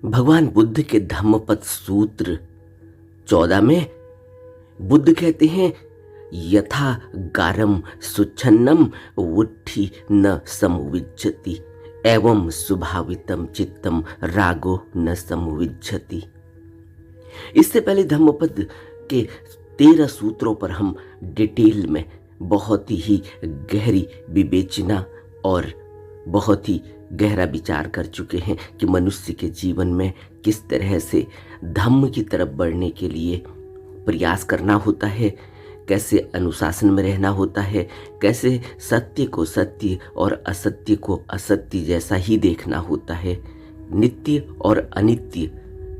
भगवान बुद्ध के धम्मपद सूत्र 14 में बुद्ध कहते हैं, यथा गारम सुच्छन्नम वुट्ठी न समुविज्जति एवं स्वभावितम चित्तम रागो न समुविज्जति। इससे पहले धम्मपद के 13 सूत्रों पर हम डिटेल में बहुत ही गहरी विवेचना और बहुत ही गहरा विचार कर चुके हैं कि मनुष्य के जीवन में किस तरह से धम्म की तरफ बढ़ने के लिए प्रयास करना होता है, कैसे अनुशासन में रहना होता है, कैसे सत्य को सत्य और असत्य को असत्य जैसा ही देखना होता है, नित्य और अनित्य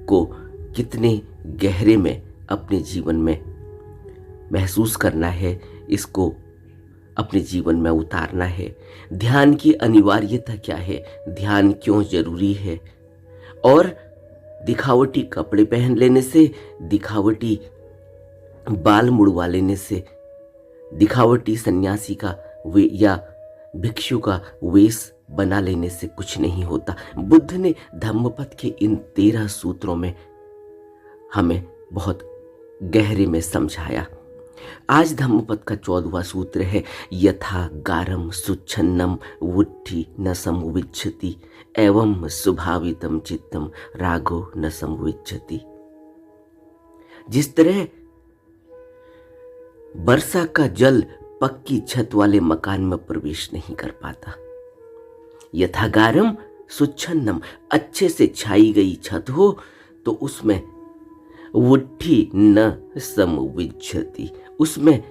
को कितने गहरे में अपने जीवन में महसूस करना है, इसको अपने जीवन में उतारना है। ध्यान की अनिवार्यता क्या है, ध्यान क्यों जरूरी है, और दिखावटी कपड़े पहन लेने से, दिखावटी बाल मुड़वा लेने से, दिखावटी सन्यासी का वे या भिक्षु का वेश बना लेने से कुछ नहीं होता। बुद्ध ने धम्मपद के इन 13 सूत्रों में हमें बहुत गहरे में समझाया। आज धम्मपद का 14वां सूत्र है, यथा गारम सुच्छन्नम वुट्ठी न समुविज्जति एवं स्वभावितम चित्तम रागो न समुविज्जति। जिस तरह वर्षा का जल पक्की छत वाले मकान में प्रवेश नहीं कर पाता, यथा गारम सुच्छन्नम, अच्छे से छाई गई छत हो तो उसमें वुट्ठी न समुविज्जति, उसमें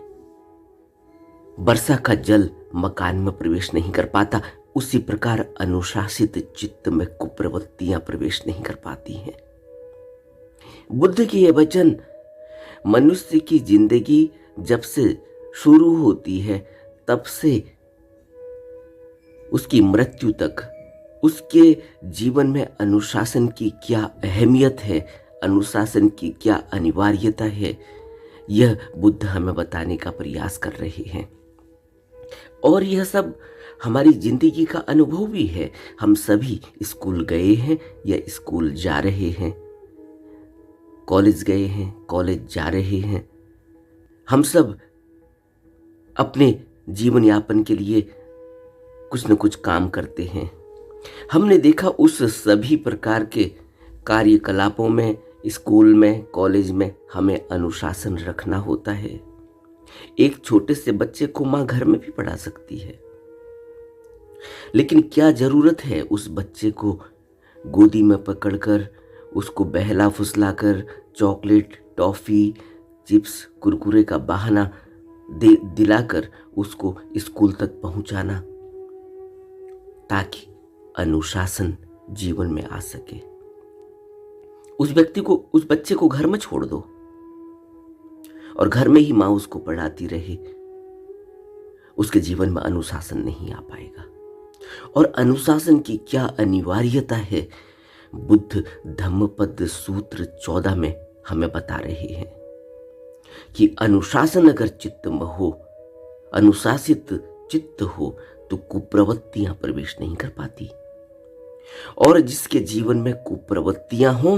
वर्षा का जल मकान में प्रवेश नहीं कर पाता, उसी प्रकार अनुशासित चित्त में कुप्रवृत्तियां प्रवेश नहीं कर पाती हैं। बुद्ध की यह वचन मनुष्य की जिंदगी जब से शुरू होती है तब से उसकी मृत्यु तक उसके जीवन में अनुशासन की क्या अहमियत है, अनुशासन की क्या अनिवार्यता है, यह बुद्ध हमें बताने का प्रयास कर रहे हैं। और यह सब हमारी जिंदगी का अनुभव भी है। हम सभी स्कूल गए हैं या स्कूल जा रहे हैं, कॉलेज गए हैं, कॉलेज जा रहे हैं। हम सब अपने जीवन यापन के लिए कुछ न कुछ काम करते हैं। हमने देखा उस सभी प्रकार के कार्यकलापों में, स्कूल में, कॉलेज में हमें अनुशासन रखना होता है। एक छोटे से बच्चे को मां घर में भी पढ़ा सकती है, लेकिन क्या जरूरत है उस बच्चे को गोदी में पकड़कर उसको बहला फुसलाकर चॉकलेट, टॉफी, चिप्स, कुरकुरे का बहाना दिलाकर उसको स्कूल तक पहुंचाना, ताकि अनुशासन जीवन में आ सके। उस व्यक्ति को, उस बच्चे को घर में छोड़ दो और घर में ही मां उसको पढ़ाती रहे, उसके जीवन में अनुशासन नहीं आ पाएगा। और अनुशासन की क्या अनिवार्यता है, बुद्ध धम्मपद सूत्र 14 में हमें बता रहे हैं कि अनुशासन अगर चित्त में हो, अनुशासित चित्त हो, तो कुप्रवृत्तियां प्रवेश नहीं कर पाती। और जिसके जीवन में कुप्रवृत्तियां हो,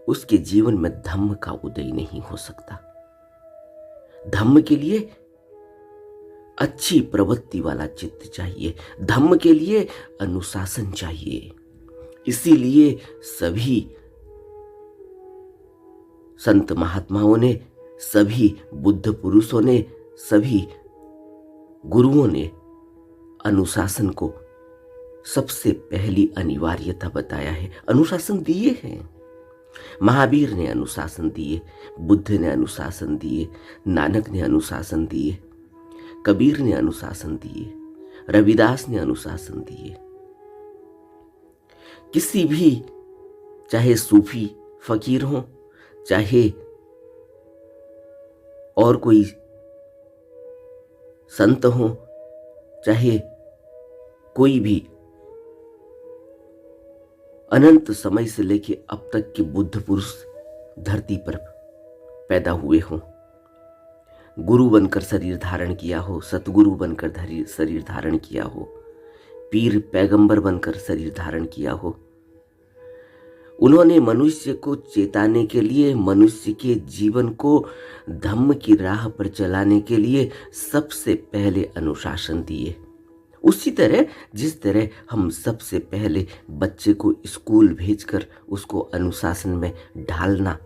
उसके जीवन में धम्म का उदय नहीं हो सकता। धम्म के लिए अच्छी प्रवृत्ति वाला चित्त चाहिए, धम्म के लिए अनुशासन चाहिए। इसीलिए सभी संत महात्माओं ने, सभी बुद्ध पुरुषों ने, सभी गुरुओं ने अनुशासन को सबसे पहली अनिवार्यता बताया है। अनुशासन दिए हैं, महावीर ने अनुशासन दिए, बुद्ध ने अनुशासन दिए, नानक ने अनुशासन दिए, कबीर ने अनुशासन दिए, रविदास ने अनुशासन दिए। किसी भी, चाहे सूफी फकीर हो, चाहे और कोई संत हो, चाहे कोई भी अनंत समय से लेके अब तक के बुद्ध पुरुष धरती पर पैदा हुए हों, गुरु बनकर शरीर धारण किया हो, सतगुरु बनकर शरीर धारण किया हो, पीर पैगंबर बनकर शरीर धारण किया हो, उन्होंने मनुष्य को चेताने के लिए, मनुष्य के जीवन को धम्म की राह पर चलाने के लिए सबसे पहले अनुशासन दिए। उसी तरह जिस तरह हम सबसे पहले बच्चे को स्कूल भेजकर उसको अनुशासन में ढालना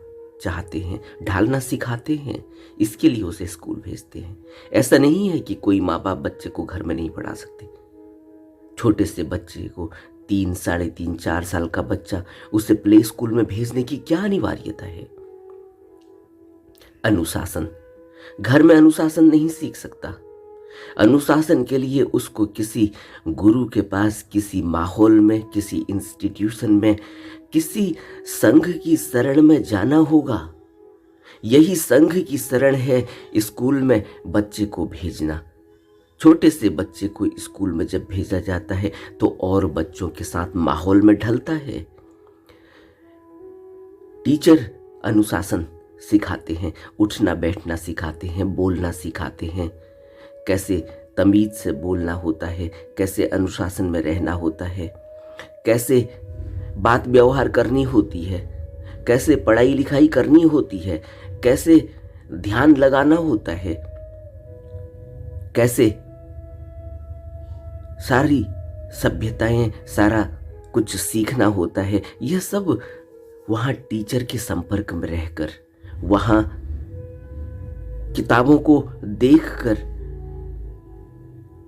चाहते हैं, ढालना सिखाते हैं, इसके लिए उसे स्कूल भेजते हैं। ऐसा नहीं है कि कोई माँ बाप बच्चे को घर में नहीं पढ़ा सकते। छोटे से बच्चे को 3, साढ़े 3, 4 साल का बच्चा, उसे प्ले स्कूल में भेजने की क्या अनिवार्यता है? अनुशासन, घर में अनुशासन नहीं सीख सकता। अनुशासन के लिए उसको किसी गुरु के पास, किसी माहौल में, किसी इंस्टीट्यूशन में, किसी संघ की शरण में जाना होगा। यही संघ की शरण है स्कूल में बच्चे को भेजना। छोटे से बच्चे को स्कूल में जब भेजा जाता है तो और बच्चों के साथ माहौल में ढलता है। टीचर अनुशासन सिखाते हैं, उठना बैठना सिखाते हैं, बोलना सिखाते हैं, कैसे तमीज से बोलना होता है, कैसे अनुशासन में रहना होता है, कैसे बात व्यवहार करनी होती है, कैसे पढ़ाई लिखाई करनी होती है, कैसे ध्यान लगाना होता है, कैसे सारी सभ्यताएं, सारा कुछ सीखना होता है। यह सब वहाँ टीचर के संपर्क में रहकर, वहाँ किताबों को देखकर,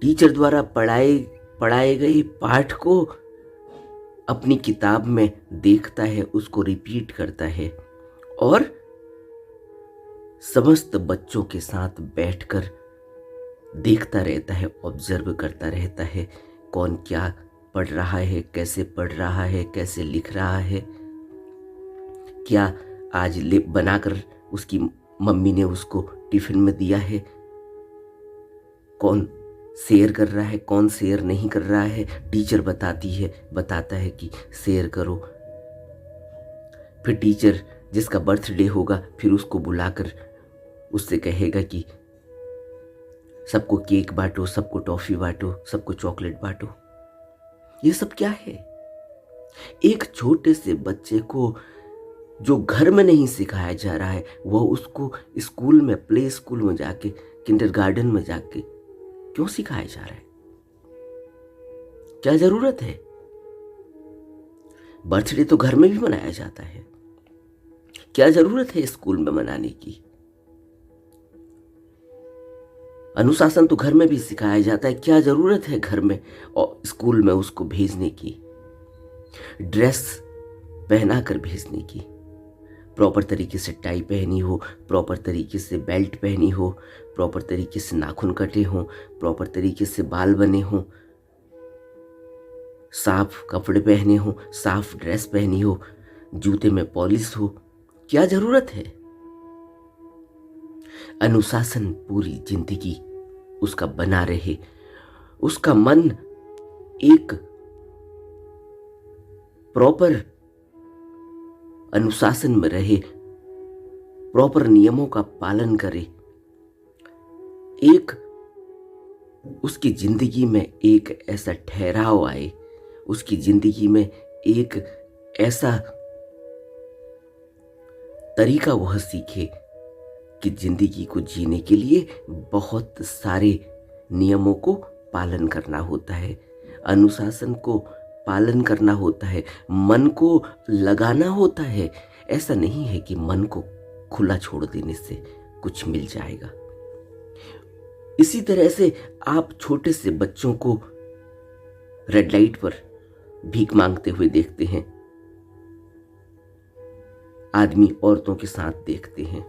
टीचर द्वारा पढ़ाए गए पाठ को अपनी किताब में देखता है, उसको रिपीट करता है और समस्त बच्चों के साथ बैठकर देखता रहता है, ऑब्जर्व करता रहता है, कौन क्या पढ़ रहा है, कैसे पढ़ रहा है, कैसे लिख रहा है, क्या आज बनाकर उसकी मम्मी ने उसको टिफिन में दिया है, कौन शेयर कर रहा है, कौन शेयर नहीं कर रहा है। टीचर बताता है कि शेयर करो। फिर टीचर जिसका बर्थडे होगा फिर उसको बुलाकर उससे कहेगा कि सबको केक बांटो, सबको टॉफी बांटो, सबको चॉकलेट बांटो। ये सब क्या है? एक छोटे से बच्चे को जो घर में नहीं सिखाया जा रहा है वह उसको स्कूल में, प्ले स्कूल में जाके, किंडरगार्टन में जाके क्यों सिखाया जा रहा है? क्या जरूरत है? बर्थडे तो घर में भी मनाया जाता है, क्या जरूरत है स्कूल में मनाने की? अनुशासन तो घर में भी सिखाया जाता है, क्या जरूरत है घर में और स्कूल में उसको भेजने की, ड्रेस पहनाकर भेजने की? प्रॉपर तरीके से टाई पहनी हो, प्रॉपर तरीके से बेल्ट पहनी हो, प्रॉपर तरीके से नाखून कटे हों, प्रॉपर तरीके से बाल बने हों, साफ कपड़े पहने हो, साफ ड्रेस पहनी हो, जूते में पॉलिश हो। क्या जरूरत है? अनुशासन पूरी जिंदगी उसका बना रहे, उसका मन एक प्रॉपर अनुशासन में रहे, प्रॉपर नियमों का पालन करे, एक उसकी जिंदगी में एक ऐसा ठहराव आए, उसकी जिंदगी में एक ऐसा तरीका वह सीखे कि जिंदगी को जीने के लिए बहुत सारे नियमों को पालन करना होता है, अनुशासन को पालन करना होता है, मन को लगाना होता है। ऐसा नहीं है कि मन को खुला छोड़ देने से कुछ मिल जाएगा। इसी तरह से आप छोटे से बच्चों को रेड लाइट पर भीख मांगते हुए देखते हैं, आदमी औरतों के साथ देखते हैं,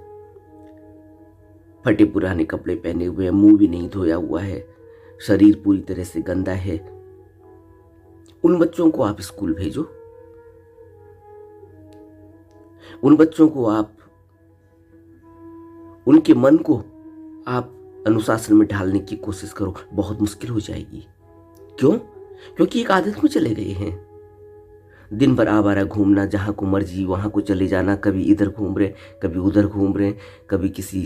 फटे पुराने कपड़े पहने हुए हैं, मुंह भी नहीं धोया हुआ है, शरीर पूरी तरह से गंदा है। उन बच्चों को आप स्कूल भेजो, उन बच्चों को आप, उनके मन को आप अनुशासन में ढालने की कोशिश करो, बहुत मुश्किल हो जाएगी। क्यों? क्योंकि एक आदत में चले गए हैं, दिन भर आवारा घूमना, जहां को मर्जी वहां को चले जाना, कभी इधर घूम रहे, कभी उधर घूम रहे, कभी किसी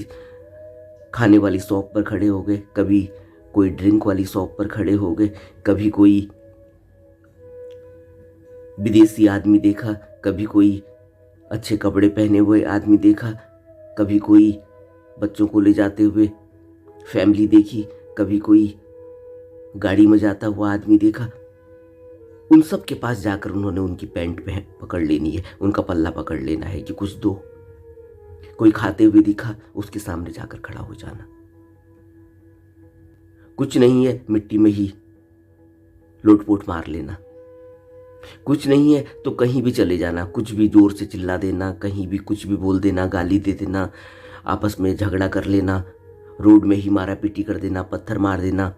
खाने वाली शॉप पर खड़े हो गए, कभी कोई ड्रिंक वाली शॉप पर खड़े हो गए, कभी कोई विदेशी आदमी देखा कभी कोई अच्छे कपड़े पहने हुए आदमी देखा, कभी कोई बच्चों को ले जाते हुए फैमिली देखी, कभी कोई गाड़ी में जाता हुआ आदमी देखा। उन सब के पास जाकर उन्होंने उनकी पैंट पकड़ लेनी है, उनका पल्ला पकड़ लेना है कि कुछ दो। कोई खाते हुए दिखा, उसके सामने जाकर खड़ा हो जाना। कुछ नहीं है, मिट्टी में ही लोटपोट मार लेना। कुछ नहीं है तो कहीं भी चले जाना, कुछ भी जोर से चिल्ला देना, कहीं भी कुछ भी बोल देना, गाली दे देना, आपस में झगड़ा कर लेना, रोड में ही मारा पीटी कर देना, पत्थर मार देना,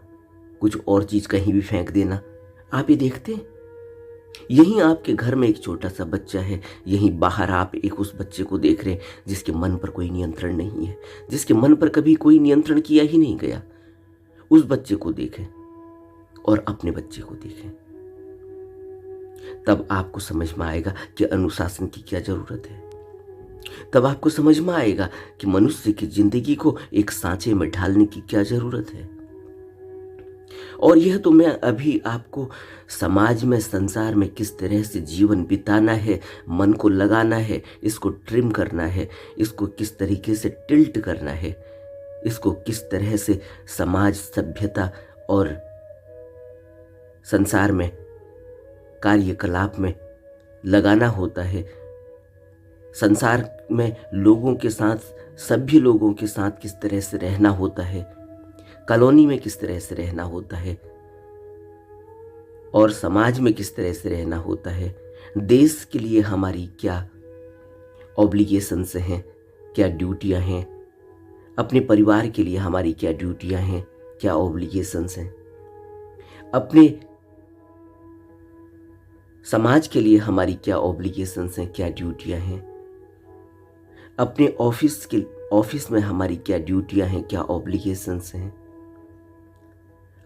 कुछ और चीज कहीं भी फेंक देना। आप ये देखते हैं, यहीं आपके घर में एक छोटा सा बच्चा है, यहीं बाहर आप एक उस बच्चे को देख रहे हैं जिसके मन पर कोई नियंत्रण नहीं है, जिसके मन पर कभी कोई नियंत्रण किया ही नहीं गया। उस बच्चे को देखें और अपने बच्चे को देखें, तब आपको समझ में आएगा कि अनुशासन की क्या जरूरत है। तब आपको समझ में आएगा कि मनुष्य की जिंदगी को एक सांचे में ढालने की क्या जरूरत है। और यह तो मैं अभी आपको समाज में, संसार में किस तरह से जीवन बिताना है, मन को लगाना है, इसको ट्रिम करना है, इसको किस तरीके से टिल्ट करना है, इसको किस तरह से समाज, सभ्यता और संसार में, कार्यकलाप में लगाना होता है। संसार में लोगों के साथ, सभ्य लोगों के साथ किस तरह से रहना होता है, कॉलोनी में किस तरह से रहना होता है और समाज में किस तरह से रहना होता है। देश के लिए हमारी क्या ऑब्लिगेशंस हैं, क्या ड्यूटियां हैं, अपने परिवार के लिए हमारी क्या ड्यूटियां हैं, क्या ऑब्लिगेशंस हैं, अपने समाज के लिए हमारी क्या ऑब्लिगेशंस हैं, क्या ड्यूटियां हैं, अपने ऑफिस में हमारी क्या ड्यूटियां हैं, क्या ऑब्लिगेशंस हैं,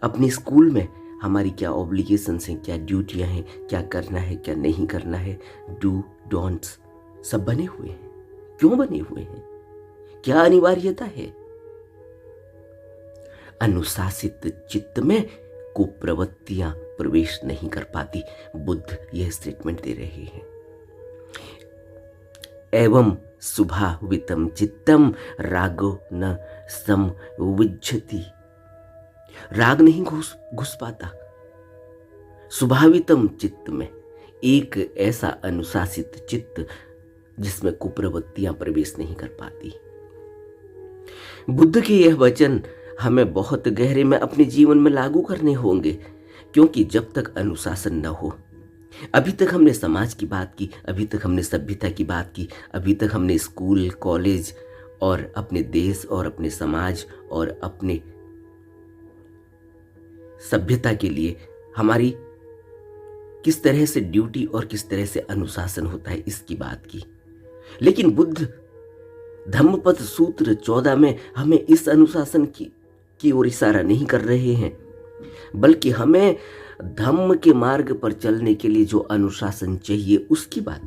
अपने स्कूल में हमारी क्या ऑब्लिगेशंस हैं, क्या ड्यूटियां हैं, क्या करना है, क्या नहीं करना है, डू डोंट्स सब बने हुए हैं। क्यों बने हुए हैं? क्या अनिवार्यता है? अनुशासित चित्त में कुप्रवृत्तियां प्रवेश नहीं कर पाती। बुद्ध यह स्टेटमेंट दे रहे हैं। एवं स्वभावितम चित्तम रागो न संविज्जति। राग नहीं घुस पाता स्वभावितम चित्त में, एक ऐसा अनुशासित चित्त जिसमें कुप्रवृत्तियां प्रवेश नहीं कर पाती। बुद्ध के यह वचन हमें बहुत गहरे में अपने जीवन में लागू करने होंगे, क्योंकि जब तक अनुशासन न हो, अभी तक हमने समाज की बात की, अभी तक हमने सभ्यता की बात की, अभी तक हमने स्कूल, कॉलेज और अपने देश और अपने समाज और अपने सभ्यता के लिए हमारी किस तरह से ड्यूटी और किस तरह से अनुशासन होता है इसकी बात की। लेकिन बुद्ध धम्मपद सूत्र 14 में हमें इस अनुशासन की ओर इशारा नहीं कर रहे हैं, बल्कि हमें धम्म के मार्ग पर चलने के लिए जो अनुशासन चाहिए उसकी बात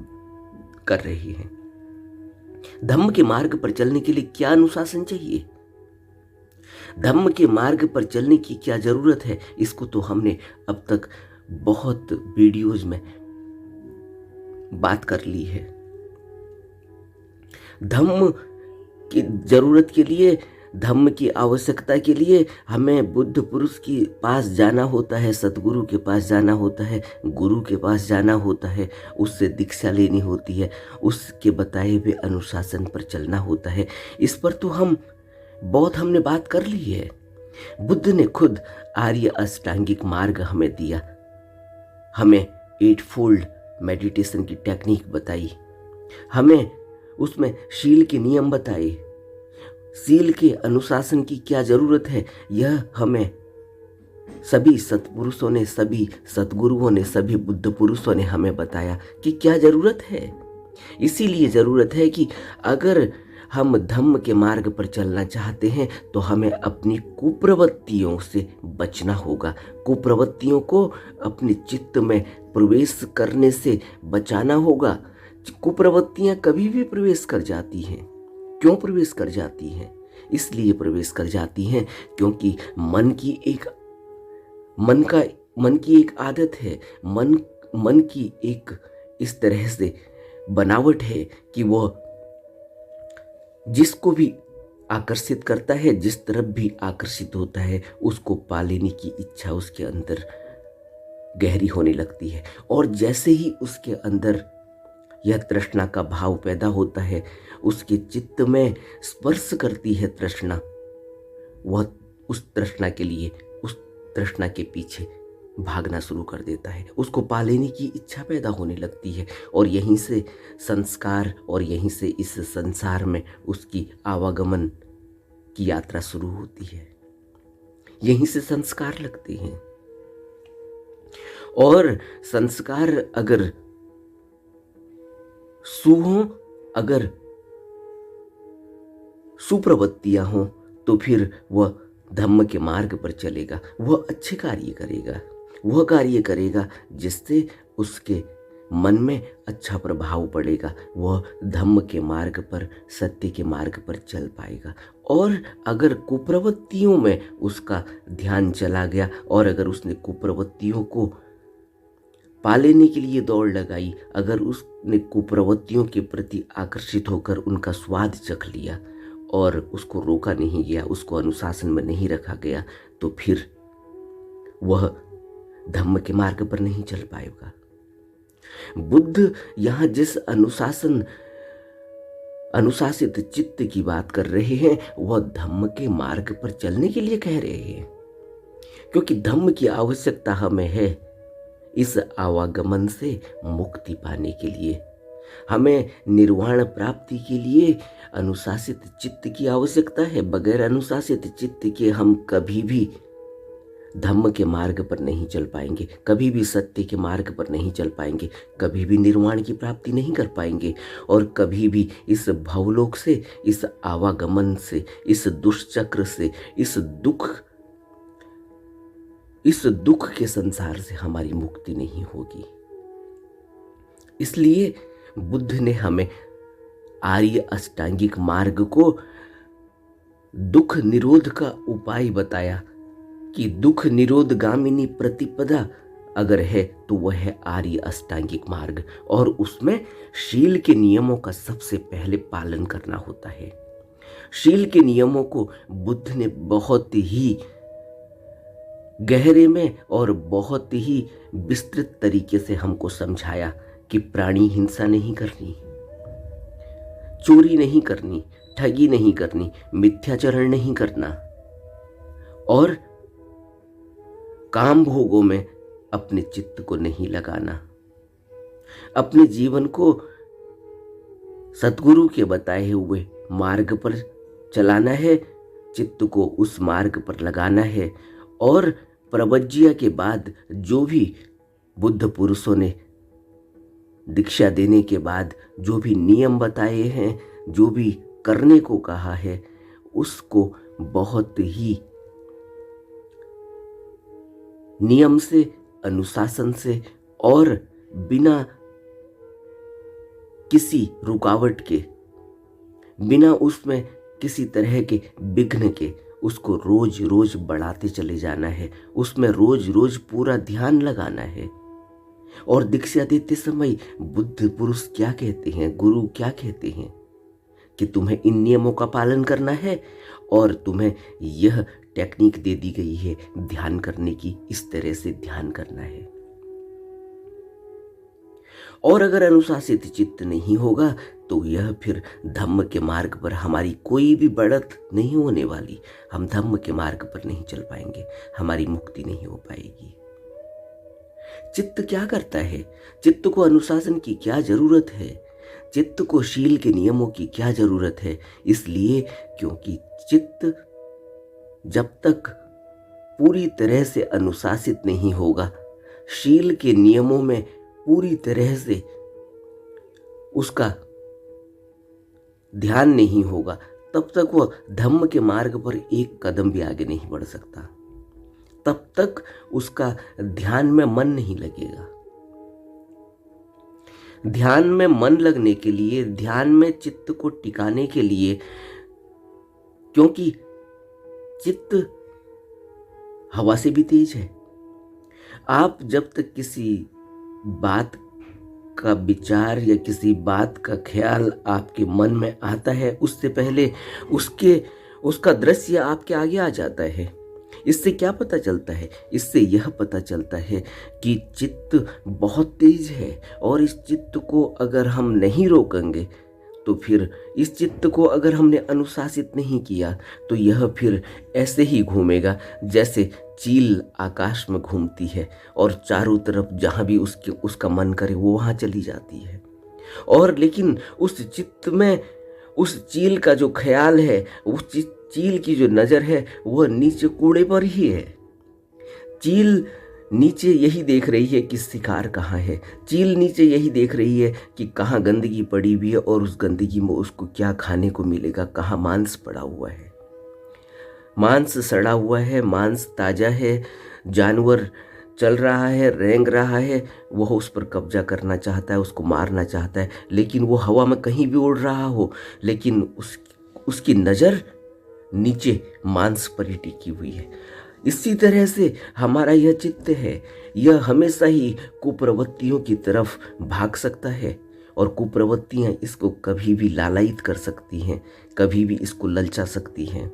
कर रहे हैं। धम्म के मार्ग पर चलने के लिए क्या अनुशासन चाहिए, धम्म के मार्ग पर चलने की क्या जरूरत है, इसको तो हमने अब तक बहुत वीडियोज में बात कर ली है। धम्म की जरूरत के लिए, धम्म की आवश्यकता के लिए हमें बुद्ध पुरुष के पास जाना होता है, सतगुरु के पास जाना होता है, गुरु के पास जाना होता है, उससे दीक्षा लेनी होती है, उसके बताए हुए अनुशासन पर चलना होता है। इस पर तो हमने बात कर ली है। बुद्ध ने खुद आर्य अष्टांगिक मार्ग हमें दिया, हमें 8 फोल्ड मेडिटेशन की टेक्निक बताई, हमें उसमें शील के नियम बताए, शील के अनुशासन की क्या जरूरत है, यह हमें सभी सत्पुरुषों ने, सभी सतगुरुओं ने, सभी बुद्ध पुरुषों ने हमें बताया कि क्या जरूरत है। इसीलिए जरूरत है कि अगर हम धम्म के मार्ग पर चलना चाहते हैं तो हमें अपनी कुप्रवृत्तियों से बचना होगा, कुप्रवृत्तियों को अपने चित्त में प्रवेश करने से बचाना होगा। कुप्रवृत्तियां कभी भी प्रवेश कर जाती हैं। क्यों प्रवेश कर जाती हैं? इसलिए प्रवेश कर जाती हैं क्योंकि मन की एक आदत है, मन की एक इस तरह से बनावट है कि वह जिसको भी आकर्षित करता है, जिस तरफ भी आकर्षित होता है, उसको पा लेने की इच्छा उसके अंदर गहरी होने लगती है। और जैसे ही उसके अंदर यह तृष्णा का भाव पैदा होता है, उसके चित्त में स्पर्श करती है तृष्णा, वह उस तृष्णा के लिए, उस तृष्णा के पीछे भागना शुरू कर देता है, उसको पा लेने की इच्छा पैदा होने लगती है। और यहीं से संस्कार और यहीं से इस संसार में उसकी आवागमन की यात्रा शुरू होती है, यहीं से संस्कार लगते हैं। और संस्कार अगर हों, अगर सुप्रवृत्तियां हों, तो फिर वह धम्म के मार्ग पर चलेगा, वह अच्छे कार्य करेगा, वह कार्य करेगा जिससे उसके मन में अच्छा प्रभाव पड़ेगा, वह धम्म के मार्ग पर, सत्य के मार्ग पर चल पाएगा। और अगर कुप्रवृत्तियों में उसका ध्यान चला गया और अगर उसने कुप्रवृत्तियों को पा लेने के लिए दौड़ लगाई, अगर उसने कुप्रवृत्तियों के प्रति आकर्षित होकर उनका स्वाद चख लिया और उसको रोका नहीं गया, उसको अनुशासन में नहीं रखा गया, तो फिर वह धम्म के मार्ग पर नहीं चल पाएगा। बुद्ध यहाँ जिस अनुशासित चित्त की बात कर रहे हैं, वह धम्म के मार्ग पर चलने के लिए कह रहे हैं, क्योंकि धम्म की आवश्यकता हमें है इस आवागमन से मुक्ति पाने के लिए। हमें निर्वाण प्राप्ति के लिए अनुशासित चित्त की आवश्यकता है। बगैर अनुशासित चित्त के हम कभी भी धम्म के मार्ग पर नहीं चल पाएंगे, कभी भी सत्य के मार्ग पर नहीं चल पाएंगे, कभी भी निर्वाण की प्राप्ति नहीं कर पाएंगे और कभी भी इस भवलोक से, इस आवागमन से, इस दुष्चक्र से, इस दुख के संसार से हमारी मुक्ति नहीं होगी। इसलिए बुद्ध ने हमें आर्य अष्टांगिक मार्ग को दुख निरोध का उपाय बताया कि दुख निरोध गामिनी प्रतिपदा अगर है तो वह है आर्य अष्टांगिक मार्ग, और उसमें शील के नियमों का सबसे पहले पालन करना होता है। शील के नियमों को बुद्ध ने बहुत ही गहरे में और बहुत ही विस्तृत तरीके से हमको समझाया कि प्राणी हिंसा नहीं करनी, चोरी नहीं करनी, ठगी नहीं करनी, मिथ्याचरण नहीं करना और काम भोगों में अपने चित्त को नहीं लगाना। अपने जीवन को सतगुरु के बताए हुए मार्ग पर चलाना है, चित्त को उस मार्ग पर लगाना है। और प्रवज्या के बाद जो भी बुद्ध पुरुषों ने दीक्षा देने के बाद जो भी नियम बताए हैं, जो भी करने को कहा है, उसको बहुत ही नियम से, अनुशासन से और बिना किसी रुकावट के, बिना उसमें किसी तरह के विघ्न के उसको रोज रोज बढ़ाते चले जाना है, उसमें रोज रोज पूरा ध्यान लगाना है। और दीक्षा देते समय बुद्ध पुरुष क्या कहते हैं, गुरु क्या कहते हैं कि तुम्हें इन नियमों का पालन करना है और तुम्हें यह टेक्निक दे दी गई है ध्यान करने की, इस तरह से ध्यान करना है। और अगर अनुशासित चित्त नहीं होगा तो यह फिर धम्म के मार्ग पर हमारी कोई भी बढ़त नहीं होने वाली, हम धम्म के मार्ग पर नहीं चल पाएंगे, हमारी मुक्ति नहीं हो पाएगी। चित्त क्या करता है? चित्त को अनुशासन की क्या जरूरत है? चित्त को शील के नियमों की क्या जरूरत है? इसलिए क्योंकि चित्त जब तक पूरी तरह से अनुशासित नहीं होगा, शील के नियमों में पूरी तरह से उसका ध्यान नहीं होगा, तब तक वह धम्म के मार्ग पर एक कदम भी आगे नहीं बढ़ सकता, तब तक उसका ध्यान में मन नहीं लगेगा। ध्यान में मन लगने के लिए, ध्यान में चित्त को टिकाने के लिए, क्योंकि चित्त हवा से भी तेज है, आप जब तक किसी बात का विचार या किसी बात का ख्याल आपके मन में आता है, उससे पहले उसका दृश्य आपके आगे आ जाता है। इससे क्या पता चलता है? इससे यह पता चलता है कि चित्त बहुत तेज है, और इस चित्त को अगर हम नहीं रोकेंगे, तो फिर इस चित्त को अगर हमने अनुशासित नहीं किया, तो यह फिर ऐसे ही घूमेगा जैसे चील आकाश में घूमती है, और चारों तरफ जहाँ भी उसका मन करे वो वहाँ चली जाती है। और लेकिन उस चित्त में उस चील का जो ख्याल है, उस चील की जो नज़र है, वह नीचे कूड़े पर ही है। चील नीचे यही देख रही है कि शिकार कहाँ है। चील नीचे यही देख रही है कि कहाँ गंदगी पड़ी हुई है, और उस गंदगी में उसको क्या खाने को मिलेगा, कहाँ मांस पड़ा हुआ है। मांस सड़ा हुआ है, मांस ताज़ा है, जानवर चल रहा है, रेंग रहा है, वह उस पर कब्जा करना चाहता है, उसको मारना चाहता है, लेकिन वो हवा में कहीं भी उड़ रहा हो, लेकिन उसकी नज़र नीचे मांस पर ही टिकी हुई है। इसी तरह से हमारा यह चित्त है, यह हमेशा ही कुप्रवृत्तियों की तरफ भाग सकता है, और कुप्रवृत्तियाँ इसको कभी भी लालायित कर सकती हैं, कभी भी इसको ललचा सकती हैं।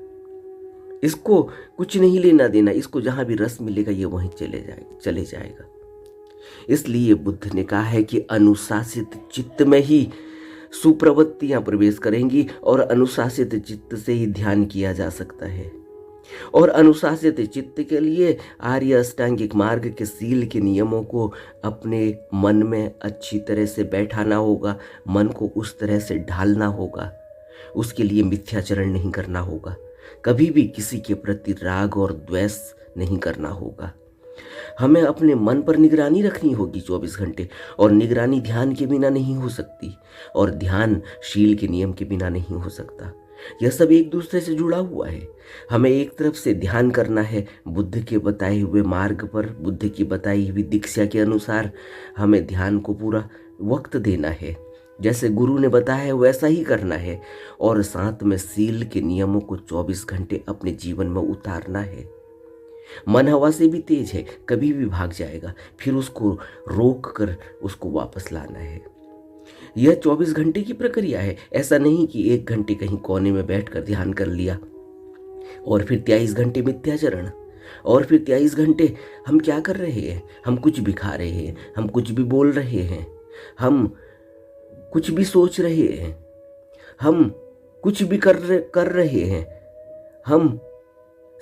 इसको कुछ नहीं लेना देना, इसको जहाँ भी रस मिलेगा ये वहीं चले जाएगा। इसलिए बुद्ध ने कहा है कि अनुशासित चित्त में ही सुप्रवृत्तियां प्रवेश करेंगी, और अनुशासित चित्त से ही ध्यान किया जा सकता है। और अनुशासित चित्त के लिए आर्य अष्टांगिक मार्ग के सील के नियमों को अपने मन में अच्छी तरह से बैठाना होगा, मन को उस तरह से ढालना होगा। उसके लिए मिथ्याचरण नहीं करना होगा, कभी भी किसी के प्रति राग और द्वेष नहीं करना होगा। हमें अपने मन पर निगरानी रखनी होगी 24 घंटे, और निगरानी ध्यान के बिना नहीं हो सकती, और ध्यान शील के नियम के बिना नहीं हो सकता। यह सब एक दूसरे से जुड़ा हुआ है। हमें एक तरफ से ध्यान करना है बुद्ध के बताए हुए मार्ग पर, बुद्ध की बताई हुई दीक्षा के अनुसार हमें ध्यान को पूरा वक्त देना है, जैसे गुरु ने बताया है वैसा ही करना है, और साथ में सील के नियमों को 24 घंटे अपने जीवन में उतारना है। मन हवा से भी तेज है, कभी भी भाग जाएगा, फिर उसको रोक कर उसको वापस लाना है। यह 24 घंटे की प्रक्रिया है। ऐसा नहीं कि 1 घंटे कहीं कोने में बैठकर ध्यान कर लिया और फिर 23 घंटे मिथ्याचरण, और फिर 23 घंटे हम क्या कर रहे हैं? हम कुछ भी खा रहे हैं, हम कुछ भी बोल रहे हैं, हम कुछ भी सोच रहे हैं, हम कुछ भी कर रहे हैं, हम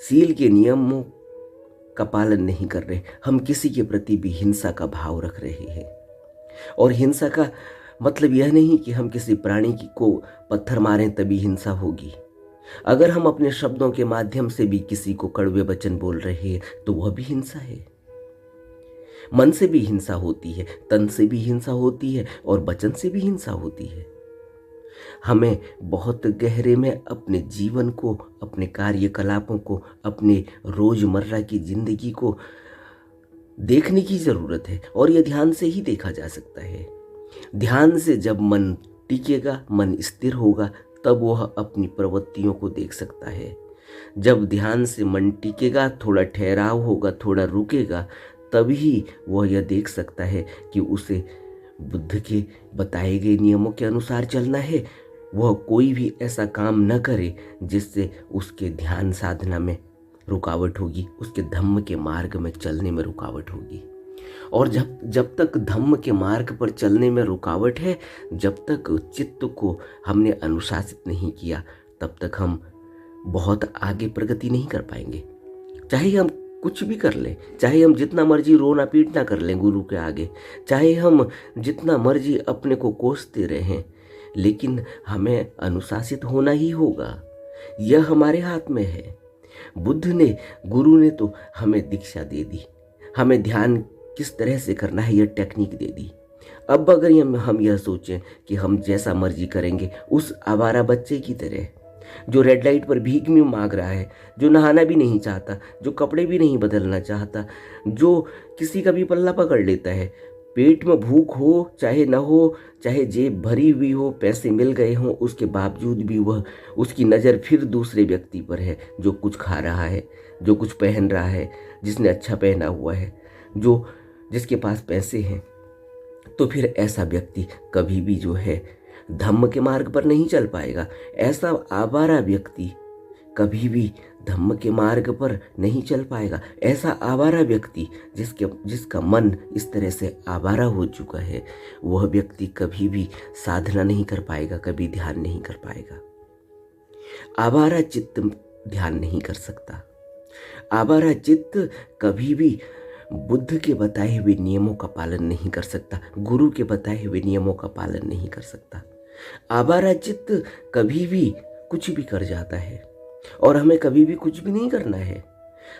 सील के नियमों का पालन नहीं कर रहे, हम किसी के प्रति भी हिंसा का भाव रख रहे हैं। और हिंसा का मतलब यह नहीं कि हम किसी प्राणी को पत्थर मारें तभी हिंसा होगी। अगर हम अपने शब्दों के माध्यम से भी किसी को कड़वे वचन बोल रहे हैं तो वह भी हिंसा है। मन से भी हिंसा होती है, तन से भी हिंसा होती है, और वचन से भी हिंसा होती है। हमें बहुत गहरे में अपने जीवन को, अपने कार्यकलापों को, अपने रोजमर्रा की जिंदगी को देखने की जरूरत है, और यह ध्यान से ही देखा जा सकता है। ध्यान से जब मन टिकेगा, मन स्थिर होगा, तब वह अपनी प्रवृत्तियों को देख सकता है। जब ध्यान से मन टिकेगा, थोड़ा ठहराव होगा, थोड़ा रुकेगा, तभी वह यह देख सकता है कि उसे बुद्ध के बताए गए नियमों के अनुसार चलना है। वह कोई भी ऐसा काम न करे जिससे उसके ध्यान साधना में रुकावट होगी, उसके धम्म के मार्ग में चलने में रुकावट होगी। और जब तक धम्म के मार्ग पर चलने में रुकावट है, जब तक चित्त को हमने अनुशासित नहीं किया, तब तक हम बहुत आगे प्रगति नहीं कर पाएंगे। चाहे हम कुछ भी कर लें, चाहे हम जितना मर्जी रोना पीटना कर लें गुरु के आगे, चाहे हम जितना मर्जी अपने को कोसते रहें, लेकिन हमें अनुशासित होना ही होगा। यह हमारे हाथ में है। बुद्ध ने, गुरु ने तो हमें दीक्षा दे दी, हमें ध्यान किस तरह से करना है यह टेक्निक दे दी। अब अगर हम यह सोचें कि हम जैसा मर्जी करेंगे, उस आवारा बच्चे की तरह जो रेड लाइट पर भीख में मांग रहा है, जो नहाना भी नहीं चाहता, जो कपड़े भी नहीं बदलना चाहता, जो किसी का भी पल्ला पकड़ लेता है, पेट में भूख हो चाहे न हो, चाहे जेब भरी हुई हो, पैसे मिल गए हों, उसके बावजूद भी वह, उसकी नज़र फिर दूसरे व्यक्ति पर है जो कुछ खा रहा है, जो कुछ पहन रहा है, जिसने अच्छा पहना हुआ है, जिसके पास पैसे हैं। तो फिर ऐसा व्यक्ति कभी भी जो है धम्म के मार्ग पर नहीं चल पाएगा। ऐसा आवारा व्यक्ति कभी भी धम्म के मार्ग पर नहीं चल पाएगा। ऐसा आवारा व्यक्ति जिसका मन इस तरह से आवारा हो चुका है, वह व्यक्ति कभी भी साधना नहीं कर पाएगा, कभी ध्यान नहीं कर पाएगा। आवारा चित्त ध्यान नहीं कर सकता। आवारा चित्त कभी भी बुद्ध के बताए हुए नियमों का पालन नहीं कर सकता, गुरु के बताए हुए नियमों का पालन नहीं कर सकता। आवारा चित्त कभी भी कुछ भी कर जाता है, और हमें कभी भी कुछ भी नहीं करना है।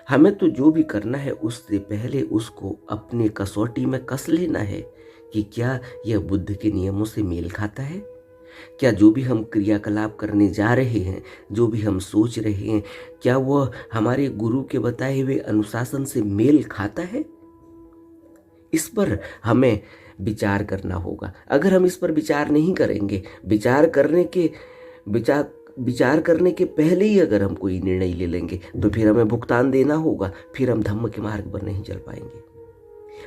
हमें तो जो भी करना है उससे पहले उसको अपने कसौटी में कस लेना है कि क्या यह बुद्ध के नियमों से मेल खाता है, क्या जो भी हम क्रियाकलाप करने जा रहे हैं, जो भी हम सोच रहे हैं, क्या वह हमारे गुरु के बताए हुए अनुशासन से मेल खाता है। इस पर हमें विचार करना होगा। अगर हम इस पर विचार नहीं करेंगे, विचार करने के पहले ही अगर हम कोई निर्णय ले लेंगे, तो फिर हमें भुगतान देना होगा, फिर हम धम्म के मार्ग पर नहीं चल पाएंगे।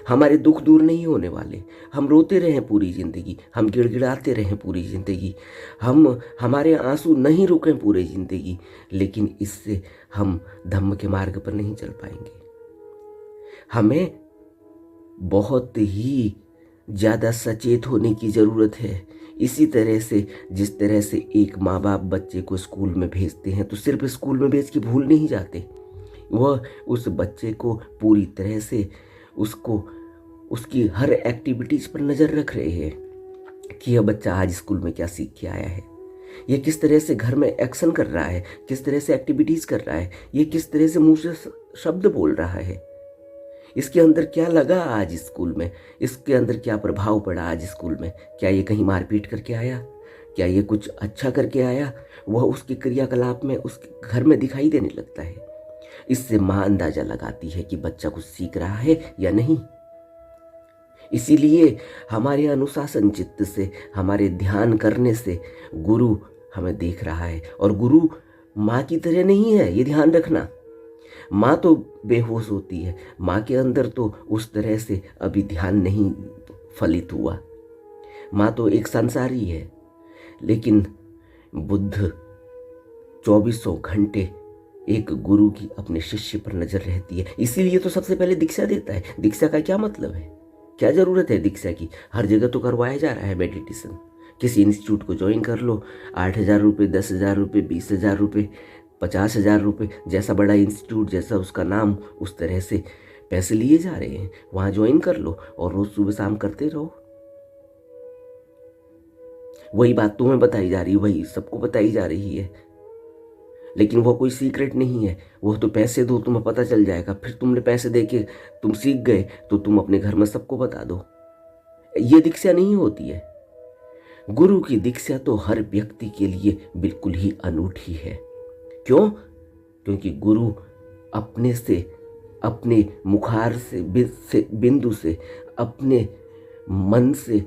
हमारे दुख दूर नहीं होने वाले। हम रोते रहें पूरी जिंदगी, हम गिड़गिड़ाते रहें पूरी जिंदगी, हमारे आंसू नहीं रुकें पूरी जिंदगी, लेकिन इससे हम धम्म के मार्ग पर नहीं चल पाएंगे। हमें बहुत ही ज़्यादा सचेत होने की ज़रूरत है। इसी तरह से जिस तरह से एक माँ बाप बच्चे को स्कूल में भेजते हैं, तो सिर्फ स्कूल में भेज के भूल नहीं जाते, वह उस बच्चे को पूरी तरह से उसकी हर एक्टिविटीज़ पर नज़र रख रहे हैं कि यह बच्चा आज स्कूल में क्या सीख के आया है, ये किस तरह से घर में एक्शन कर रहा है, किस तरह से एक्टिविटीज़ कर रहा है, ये किस तरह से मुंह से शब्द बोल रहा है, इसके अंदर क्या लगा आज स्कूल में, इसके अंदर क्या प्रभाव पड़ा आज स्कूल में, क्या ये कहीं मारपीट करके आया, क्या ये कुछ अच्छा करके आया, वह उसके क्रियाकलाप में उसके घर में दिखाई देने लगता है। इससे माँ अंदाजा लगाती है कि बच्चा कुछ सीख रहा है या नहीं। इसीलिए हमारे अनुशासन चित्त से, हमारे ध्यान करने से गुरु हमें देख रहा है, और गुरु माँ की तरह नहीं है, ये ध्यान रखना। माँ तो बेहोश होती है, माँ के अंदर तो उस तरह से अभी ध्यान नहीं फलित हुआ, माँ तो एक संसारी है। लेकिन बुद्ध 2400 घंटे एक गुरु की अपने शिष्य पर नजर रहती है। इसीलिए तो सबसे पहले दीक्षा देता है। दीक्षा का क्या मतलब है, क्या जरूरत है दीक्षा की? हर जगह तो करवाया जा रहा है मेडिटेशन। किसी इंस्टीट्यूट को ज्वाइन कर लो, 8,000 रुपये, 10,000 रुपये, 20,000 रुपये, 50,000 रुपये, जैसा बड़ा इंस्टीट्यूट, जैसा उसका नाम, उस तरह से पैसे लिए जा रहे हैं। वहाँ ज्वाइन कर लो और रोज सुबह शाम करते रहो। वही बात तुम्हें बताई जा रही है, वही सबको बताई जा रही है, लेकिन वो कोई सीक्रेट नहीं है। वो तो पैसे दो, तुम्हें पता चल जाएगा। फिर तुमने पैसे दे के तुम सीख गए तो तुम अपने घर में सबको बता दो। ये दीक्षा नहीं होती है। गुरु की दीक्षा तो हर व्यक्ति के लिए बिल्कुल ही अनूठी है। क्यों? क्योंकि गुरु अपने से, अपने मुखार से, बिंदु से, अपने मन से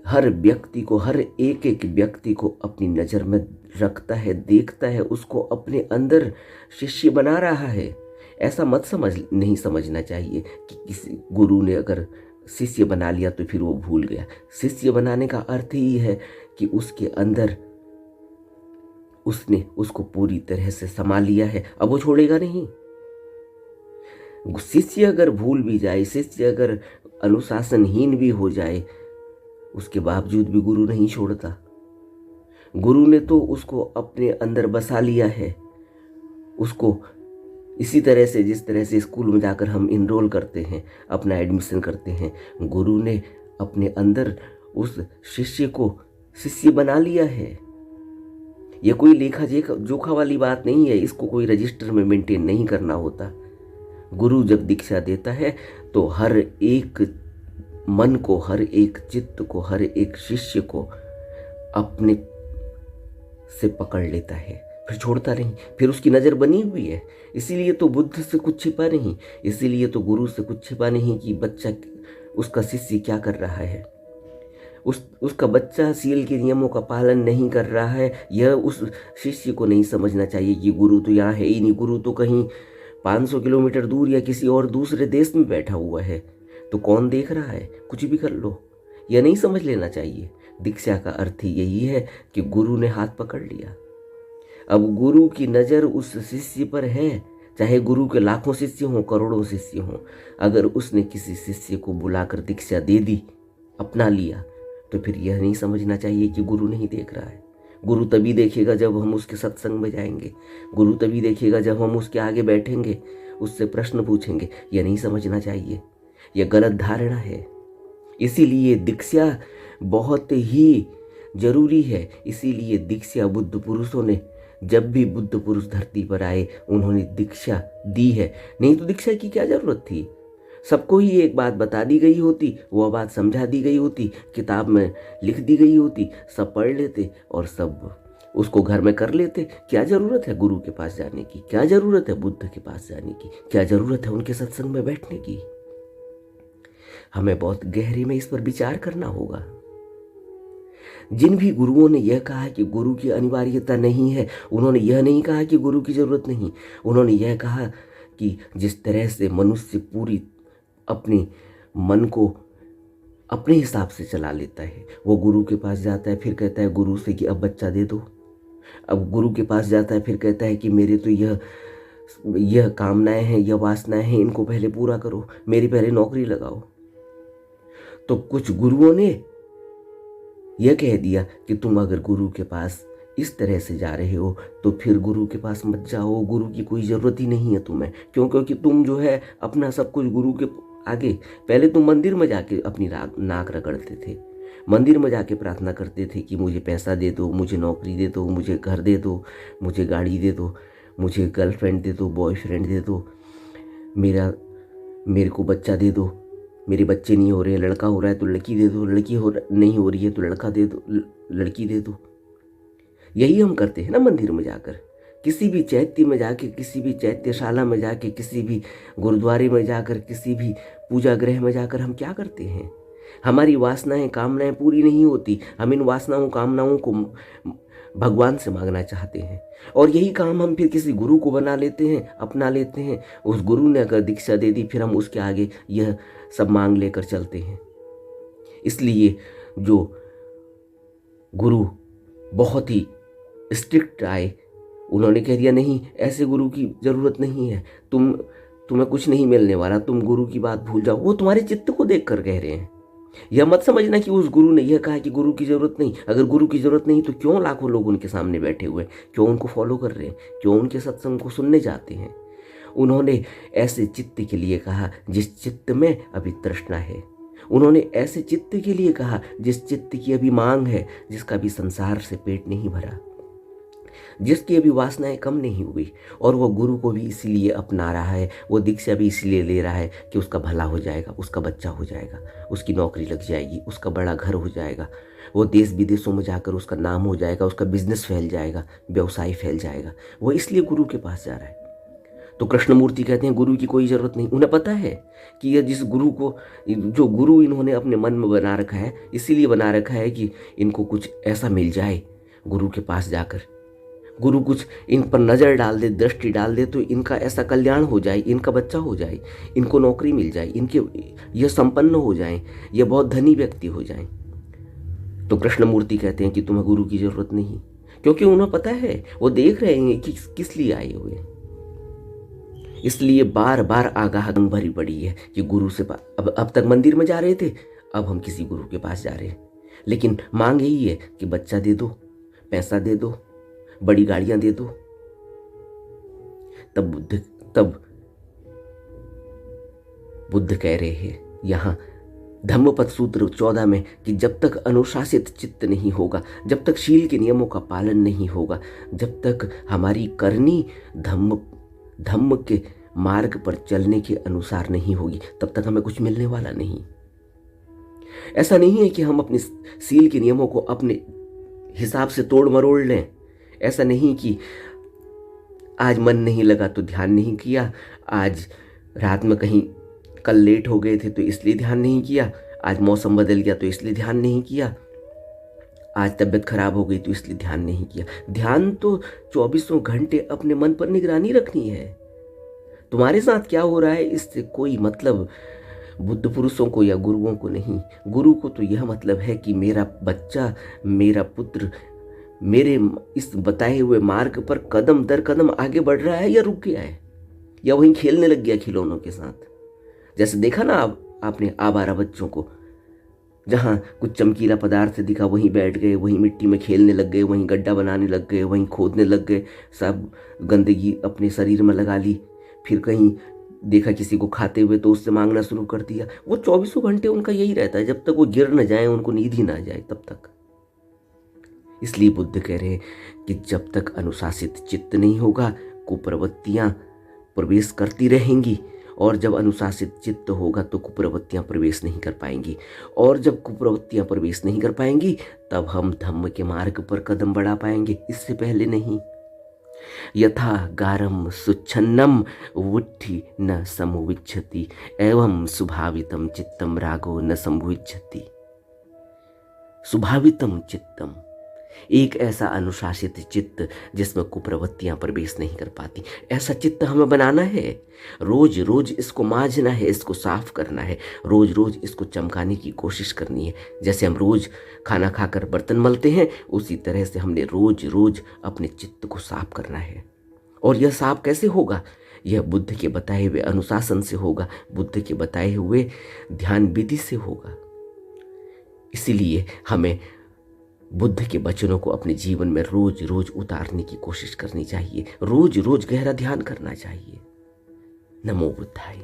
हर व्यक्ति को, हर एक एक व्यक्ति को अपनी नज़र में रखता है, देखता है, उसको अपने अंदर शिष्य बना रहा है। ऐसा मत नहीं समझना चाहिए कि किसी गुरु ने अगर शिष्य बना लिया तो फिर वो भूल गया। शिष्य बनाने का अर्थ ही है कि उसके अंदर उसने उसको पूरी तरह से संभाल लिया है, अब वो छोड़ेगा नहीं। शिष्य अगर भूल भी जाए, शिष्य अगर अनुशासनहीन भी हो जाए, उसके बावजूद भी गुरु नहीं छोड़ता। गुरु ने तो उसको अपने अंदर बसा लिया है। उसको इसी तरह से, जिस तरह से स्कूल में जाकर हम इनरोल करते हैं, अपना एडमिशन करते हैं, गुरु ने अपने अंदर उस शिष्य को शिष्य बना लिया है। यह कोई लेखा जोखा वाली बात नहीं है, इसको कोई रजिस्टर में मेंटेन नहीं करना होता। गुरु जब दीक्षा देता है तो हर एक मन को, हर एक चित्त को, हर एक शिष्य को अपने से पकड़ लेता है, फिर छोड़ता नहीं, फिर उसकी नज़र बनी हुई है। इसीलिए तो बुद्ध से कुछ छिपा नहीं, इसीलिए तो गुरु से कुछ छिपा नहीं कि बच्चा, उसका शिष्य क्या कर रहा है। उसका बच्चा सील के नियमों का पालन नहीं कर रहा है, यह उस शिष्य को नहीं समझना चाहिए कि गुरु तो यहाँ है ही नहीं, गुरु तो कहीं 500 किलोमीटर दूर या किसी और दूसरे देश में बैठा हुआ है। तो कौन देख रहा है, कुछ भी कर लो, यह नहीं समझ लेना चाहिए। दीक्षा का अर्थ ही यही है कि गुरु ने हाथ पकड़ लिया। अब गुरु की नज़र उस शिष्य पर है, चाहे गुरु के लाखों शिष्य हों, करोड़ों शिष्य हों। अगर उसने किसी शिष्य को बुलाकर दीक्षा दे दी, अपना लिया, तो फिर यह नहीं समझना चाहिए कि गुरु नहीं देख रहा है। गुरु तभी देखेगा जब हम उसके सत्संग में जाएंगे, गुरु तभी देखेगा जब हम उसके आगे बैठेंगे, उससे प्रश्न पूछेंगे। यह नहीं समझना चाहिए, यह गलत धारणा है। इसीलिए दीक्षा बहुत ही जरूरी है। इसीलिए दीक्षा बुद्ध पुरुषों ने, जब भी बुद्ध पुरुष धरती पर आए, उन्होंने दीक्षा दी है। नहीं तो दीक्षा की क्या जरूरत थी? सबको ही एक बात बता दी गई होती, वह बात समझा दी गई होती, किताब में लिख दी गई होती, सब पढ़ लेते और सब उसको घर में कर लेते। क्या जरूरत है गुरु के पास जाने की? क्या जरूरत है बुद्ध के पास जाने की? क्या जरूरत है उनके सत्संग में बैठने की? हमें बहुत गहरे में इस पर विचार करना होगा। जिन भी गुरुओं ने यह कहा कि गुरु की अनिवार्यता नहीं है, उन्होंने यह नहीं कहा कि गुरु की जरूरत नहीं। उन्होंने यह कहा कि जिस तरह से मनुष्य पूरी अपने मन को अपने हिसाब से चला लेता है, वो गुरु के पास जाता है, फिर कहता है गुरु से कि अब बच्चा दे दो। अब गुरु के पास जाता है, फिर कहता है कि मेरे तो यह कामनाएं हैं, यह वासनाएं हैं, इनको पहले पूरा करो, मेरी पहले नौकरी लगाओ। तो कुछ गुरुओं ने यह कह दिया कि तुम अगर गुरु के पास इस तरह से जा रहे हो तो फिर गुरु के पास मत जाओ, गुरु की कोई ज़रूरत ही नहीं है तुम्हें। क्योंकि तुम जो है अपना सब कुछ गुरु के आगे, पहले तुम मंदिर में जाके अपनी नाक रगड़ते थे, मंदिर में जाके प्रार्थना करते थे कि मुझे पैसा दे दो, मुझे नौकरी दे दो, मुझे घर दे दो, मुझे गाड़ी दे दो, मुझे गर्लफ्रेंड दे दो, बॉयफ्रेंड दे दो, मेरे को बच्चा दे दो, मेरे बच्चे नहीं हो रहे, लड़का हो रहा है तो लड़की दे दो, लड़की नहीं हो रही है तो लड़का दे दो, लड़की दे दो। यही हम करते हैं ना मंदिर में जाकर, किसी भी चैत्य में जाके, किसी भी चैत्यशाला में जाके, किसी भी गुरुद्वारे में जाकर, किसी भी पूजा गृह में जाकर हम क्या करते हैं? हमारी वासनाएं, कामनाएं पूरी नहीं होती। हम इन वासनाओं, कामनाओं को भगवान से मांगना चाहते हैं और यही काम हम फिर किसी गुरु को बना लेते हैं, अपना लेते हैं। उस गुरु ने अगर दीक्षा दे दी, फिर हम उसके आगे यह सब मांग लेकर चलते हैं। इसलिए जो गुरु बहुत ही स्ट्रिक्ट आए, उन्होंने कह दिया नहीं, ऐसे गुरु की ज़रूरत नहीं है, तुम्हें कुछ नहीं मिलने वाला, तुम गुरु की बात भूल जाओ। वो तुम्हारे चित्त को देख कर कह रहे हैं। यह मत समझना कि उस गुरु ने यह कहा कि गुरु की ज़रूरत नहीं। अगर गुरु की ज़रूरत नहीं तो क्यों लाखों लोग उनके सामने बैठे हुए, क्यों उनको फॉलो कर रहे हैं, क्यों उनके सत्संग को सुनने जाते हैं? उन्होंने ऐसे चित्त के लिए कहा जिस चित्त में अभी तृष्णा है। उन्होंने ऐसे चित्त के लिए कहा जिस चित्त की अभी मांग है, जिसका भी संसार से पेट नहीं भरा, जिसकी अभी वासनाएं कम नहीं हुई। और वो गुरु को भी इसलिए अपना रहा है, वो दीक्षा भी इसलिए ले रहा है कि उसका भला हो जाएगा, उसका बच्चा हो जाएगा, उसकी नौकरी लग जाएगी, उसका बड़ा घर हो जाएगा, वो देश विदेशों में जाकर उसका नाम हो जाएगा, उसका बिजनेस फैल जाएगा, व्यवसाय फैल जाएगा। वो इसलिए गुरु के पास जा रहा है। तो कृष्णमूर्ति कहते हैं गुरु की कोई ज़रूरत नहीं। उन्हें पता है कि यह जिस गुरु को, जो गुरु इन्होंने अपने मन में बना रखा है, इसीलिए बना रखा है कि इनको कुछ ऐसा मिल जाए गुरु के पास जाकर, गुरु कुछ इन पर नज़र डाल दे, दृष्टि डाल दे, तो इनका ऐसा कल्याण हो जाए, इनका बच्चा हो जाए, इनको नौकरी मिल जाए, इनके यह संपन्न हो जाएं, यह बहुत धनी व्यक्ति हो जाएं। तो कृष्णमूर्ति कहते हैं कि तुम्हें गुरु की ज़रूरत नहीं, क्योंकि उन्हें पता है, वो देख रहे हैं कि किस लिए आए हुए। इसलिए बार बार आगाह भरी पड़ी है कि गुरु से अब तक मंदिर में जा रहे थे, अब हम किसी गुरु के पास जा रहे हैं, लेकिन मांग यही है कि बच्चा दे दो, पैसा दे दो, बड़ी गाड़ियां दे दो। तब बुद्ध कह रहे हैं यहाँ धम्मपद सूत्र 14 में कि जब तक अनुशासित चित्त नहीं होगा, जब तक शील के नियमों का पालन नहीं होगा, जब तक हमारी करनी धम्म के मार्ग पर चलने के अनुसार नहीं होगी, तब तक हमें कुछ मिलने वाला नहीं। ऐसा नहीं है कि हम अपने सील के नियमों को अपने हिसाब से तोड़ मरोड़ लें। ऐसा नहीं कि आज मन नहीं लगा तो ध्यान नहीं किया, आज रात में कहीं कल लेट हो गए थे तो इसलिए ध्यान नहीं किया, आज मौसम बदल गया तो इसलिए ध्यान नहीं किया, आज तबीयत खराब हो गई तो इसलिए ध्यान नहीं किया। ध्यान तो 24 घंटे अपने मन पर निगरानी रखनी है। तुम्हारे साथ क्या हो रहा है इससे कोई मतलब बुद्ध पुरुषों को या गुरुओं को नहीं। गुरु को तो यह मतलब है कि मेरा बच्चा, मेरा पुत्र मेरे इस बताए हुए मार्ग पर कदम दर कदम आगे बढ़ रहा है या रुक गया है, या वहीं खेलने लग गया खिलौनों के साथ। जैसे देखा ना आपने आवारा बच्चों को, जहाँ कुछ चमकीला पदार्थ दिखा वहीं बैठ गए, वहीं मिट्टी में खेलने लग गए, वहीं गड्ढा बनाने लग गए, वहीं खोदने लग गए, सब गंदगी अपने शरीर में लगा ली। फिर कहीं देखा किसी को खाते हुए तो उससे मांगना शुरू कर दिया। वो 24 घंटे उनका यही रहता है, जब तक वो गिर न जाए, उनको नींद ही ना आ जाए तब तक। इसलिए बुद्ध कह रहे हैं कि जब तक अनुशासित चित्त नहीं होगा कुप्रवृत्तियां प्रवेश करती रहेंगी, और जब अनुशासित चित्त होगा तो कुप्रवृत्तियां प्रवेश नहीं कर पाएंगी, और जब कुप्रवृत्तियां प्रवेश नहीं कर पाएंगी तब हम धम्म के मार्ग पर कदम बढ़ा पाएंगे, इससे पहले नहीं। यथा गारम सुच्छन्नम वुट्ठी न समुविच्छति एवं सुभावितम चित्तम रागो न समुविच्छति। सुभावितम चित्तम, एक ऐसा अनुशासित चित्त जिसमें कुप्रवृत्तियां प्रवेश नहीं कर पाती, ऐसा चित्त हमें बनाना है। रोज रोज इसको मांझना है, इसको साफ करना है, रोज रोज इसको चमकाने की कोशिश करनी है। जैसे हम रोज खाना खाकर बर्तन मलते हैं, उसी तरह से हमने रोज रोज अपने चित्त को साफ करना है। और यह साफ कैसे होगा? यह बुद्ध के बताए हुए अनुशासन से होगा, बुद्ध के बताए हुए ध्यान विधि से होगा। इसीलिए हमें बुद्ध के वचनों को अपने जीवन में रोज रोज उतारने की कोशिश करनी चाहिए, रोज रोज गहरा ध्यान करना चाहिए। नमो बुद्धाय।